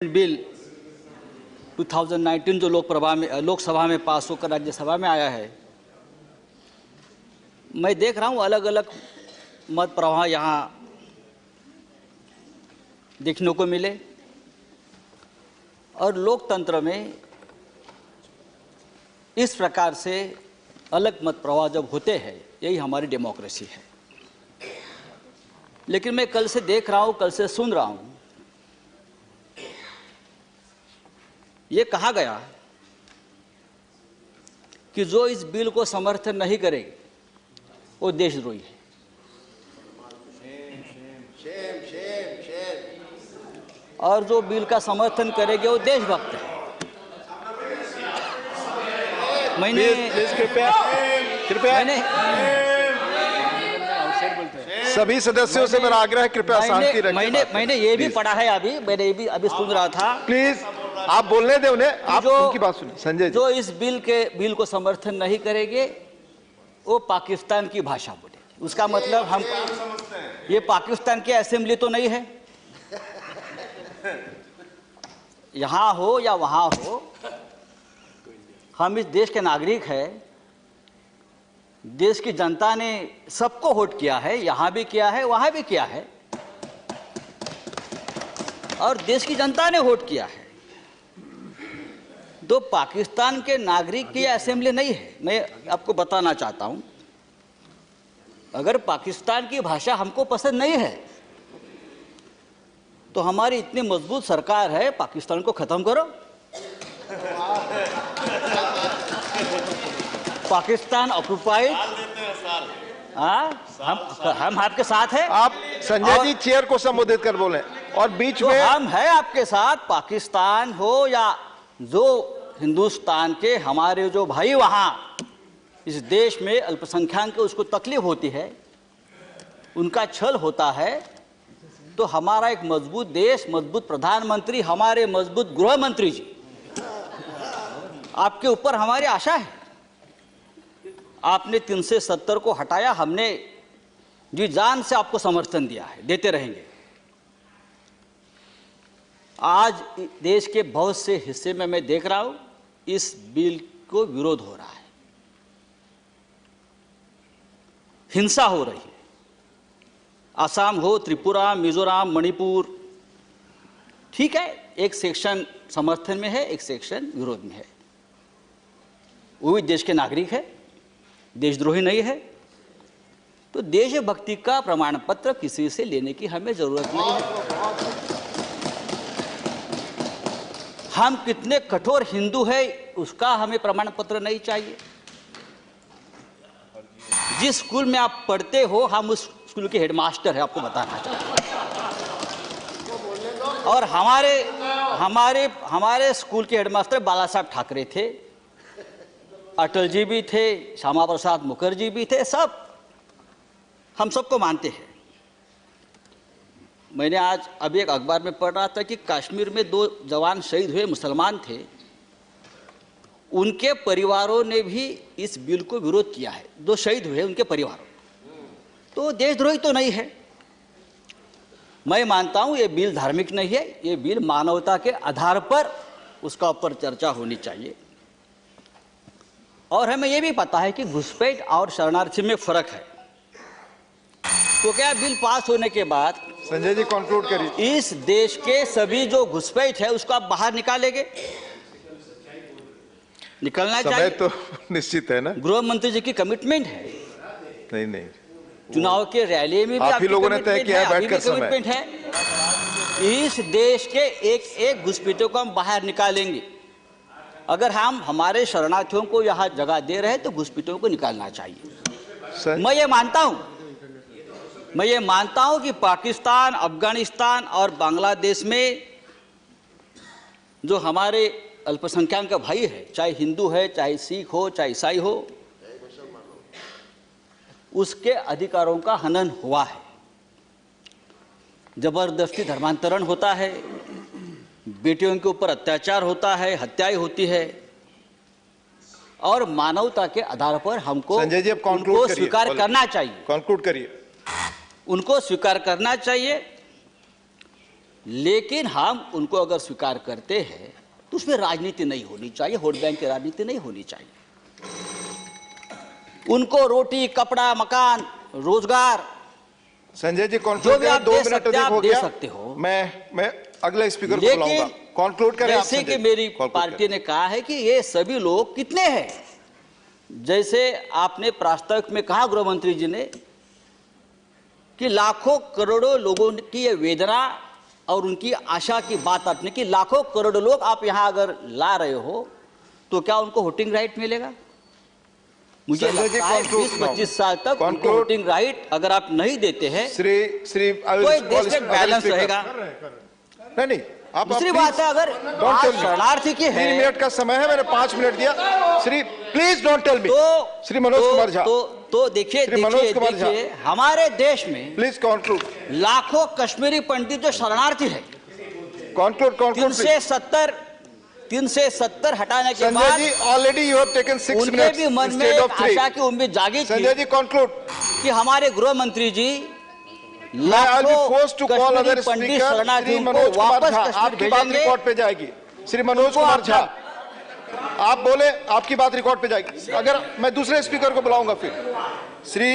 Bill 2019 जो लोकसभा में पास होकर राज्यसभा में आया है, मैं देख रहा हूँ अलग अलग मत प्रवाह यहाँ देखने को मिले और लोकतंत्र में इस प्रकार से अलग मत प्रवाह जब होते हैं, यही हमारी डेमोक्रेसी है। लेकिन मैं कल से देख रहा हूँ, कल से सुन रहा हूँ, ये कहा गया कि जो इस बिल को समर्थन नहीं करेगी वो देशद्रोही है। और जो बिल का समर्थन करेंगे वो देशभक्त है। सभी सदस्यों से मेरा आग्रह है, कृपया शांति रखें। मैंने ये भी पढ़ा है, मैंने ये भी अभी सुन रहा था। प्लीज आप बोलने दें उन्हें, आप उनकी बात सुनिए। संजय जी, जो इस बिल को समर्थन नहीं करेंगे वो पाकिस्तान की भाषा बोलेंगे। उसका मतलब हम ये पाकिस्तान की असेंबली तो नहीं है, यहाँ हो या वहाँ हो, हम इस देश के नागरिक हैं। देश की जनता ने सबको वोट किया है, यहाँ भी किया है, वहाँ भी किया है, और देश की जनता ने वोट किया है। तो पाकिस्तान के नागरिक की असेंबली नहीं है। मैं आपको बताना चाहता हूं, अगर पाकिस्तान की भाषा हमको पसंद नहीं है तो हमारी इतनी मजबूत सरकार है, पाकिस्तान को खत्म करो। पाकिस्तान ऑक्युपाइड, हम आपके साथ हैं। आप संजय जी चेयर को संबोधित कर बोले और बीच में हम हैं आपके साथ। पाकिस्तान हो या जो हिंदुस्तान के हमारे जो भाई वहाँ इस देश में अल्पसंख्यक के उसको तकलीफ होती है, उनका छल होता है, तो हमारा एक मजबूत देश, मजबूत प्रधानमंत्री, हमारे मजबूत गृह मंत्री जी, आपके ऊपर हमारी आशा है। आपने 370 को हटाया, हमने जी जान से आपको समर्थन दिया है, देते रहेंगे। आज देश के बहुत से हिस्से में मैं देख रहा हूं इस बिल को विरोध हो रहा है, हिंसा हो रही है। असम हो, त्रिपुरा, मिजोरम, मणिपुर, ठीक है, एक सेक्शन समर्थन में है, एक सेक्शन विरोध में है। वो भी देश के नागरिक है, देशद्रोही नहीं है। तो देशभक्ति का प्रमाण पत्र किसी से लेने की हमें जरूरत नहीं है। हम कितने कठोर हिंदू है उसका हमें प्रमाण पत्र नहीं चाहिए। जिस स्कूल में आप पढ़ते हो, हम उस स्कूल के हेडमास्टर है, आपको बताना चाहते हैं। और हमारे स्कूल के हेडमास्टर बाला साहब ठाकरे थे, अटल जी भी थे, श्यामा प्रसाद मुखर्जी भी थे, सब हम सबको मानते हैं। मैंने आज अभी एक अखबार में पढ़ रहा था कि कश्मीर में 2 जवान शहीद हुए, मुसलमान थे, उनके परिवारों ने भी इस बिल को विरोध किया है। 2 शहीद हुए उनके परिवारों, तो देशद्रोही तो नहीं है। मैं मानता हूं ये बिल धार्मिक नहीं है, ये बिल मानवता के आधार पर उसका ऊपर चर्चा होनी चाहिए। और हमें ये भी पता है कि घुसपैठ और शरणार्थी में फर्क है। तो क्या बिल पास होने के बाद संजय जी कंक्लूड करिए, इस देश के सभी जो घुसपैठ है उसको आप बाहर निकालेंगे? निकलना चाहिए तो निश्चित है ना। गृह मंत्री जी की कमिटमेंट है। नहीं, चुनाव के रैली में भी आप ही लोगों ने तय किया है, बैठकर कमिटमेंट है। इस देश के एक एक घुसपैठियों को हम बाहर निकालेंगे। अगर हम हमारे शरणार्थियों को यहाँ जगह दे रहे हैं तो घुसपैठियों को निकालना चाहिए। मैं ये मानता हूं कि पाकिस्तान, अफगानिस्तान और बांग्लादेश में जो हमारे अल्पसंख्यक के भाई है, चाहे हिंदू है, चाहे सिख हो, चाहे ईसाई हो, उसके अधिकारों का हनन हुआ है। जबरदस्ती धर्मांतरण होता है, बेटियों के ऊपर अत्याचार होता है, हत्याएं होती है, और मानवता के आधार पर हमको संजय जी अब उनको स्वीकार करना चाहिए। कंक्लूड करिए। उनको स्वीकार करना चाहिए। लेकिन हम उनको अगर स्वीकार करते हैं तो उसमें राजनीति नहीं होनी चाहिए, वोट बैंक की राजनीति नहीं होनी चाहिए। उनको रोटी, कपड़ा, मकान, रोजगार, संजय जी जो कॉन्क्लूड भी करें, आप 2 दे मिनट सकते अधिक हैं, हो आप दे गया। सकते हो। मैं अगले स्पीकर को लेकिन बुलाऊंगा। कॉन्क्लूड करें आप, जैसे संजय कि जी। मेरी conclude पार्टी करें। ने कहा है कि ये सभी लोग कितने हैं, जैसे आपने प्रास्ताविक में कहा गृह मंत्री जी ने कि लाखों करोड़ों लोगों की ये वेदना और उनकी आशा की बात आपने की, लाखों करोड़ों लोग आप यहां अगर ला रहे हो तो क्या उनको वोटिंग राइट मिलेगा? मुझे संजय जी, लगता है conclude 20-25 साल तक उनको conclude। वोटिंग राइट अगर आप नहीं देते हैं श्री तो एक देश में बैलेंस रहेगा। नहीं, आप दूसरी बात है, अगर बात शरणार्थी की 3 है मिनट का समय है, मैंने 5 मिनट दिया। Shri please don't tell me. तो श्री मनोज कुमार झा, तो देखिए श्री मनोज कुमार झा। देखिए हमारे देश में प्लीज कॉन्क्लूड लाखों कश्मीरी पंडित जो शरणार्थी है, कॉन्क्लूड 370 हटाने के संजय बाद जी ऑलरेडी यू हैव टेकन 6 उनके मिनट्स भी मन में इंस्टेड एक ऑफ 3। आशा की उम्मीद जागी थी संजय जी कॉन्क्लूड। कि हमारे गृह मंत्री जी I'll be लाखों forced to call Kashmiri other Pandit speaker, Shri शरणार्थियों मनोज को कुमार वापस झा। कश्मीर आपकी बात भेजेंगे। रिकॉर्ड पे जाएगी। श्री मनोज कुमार झा, आप बोले, आपकी बात रिकॉर्ड पे जाएगी। अगर मैं दूसरे स्पीकर को बुलाऊंगा फिर। श्री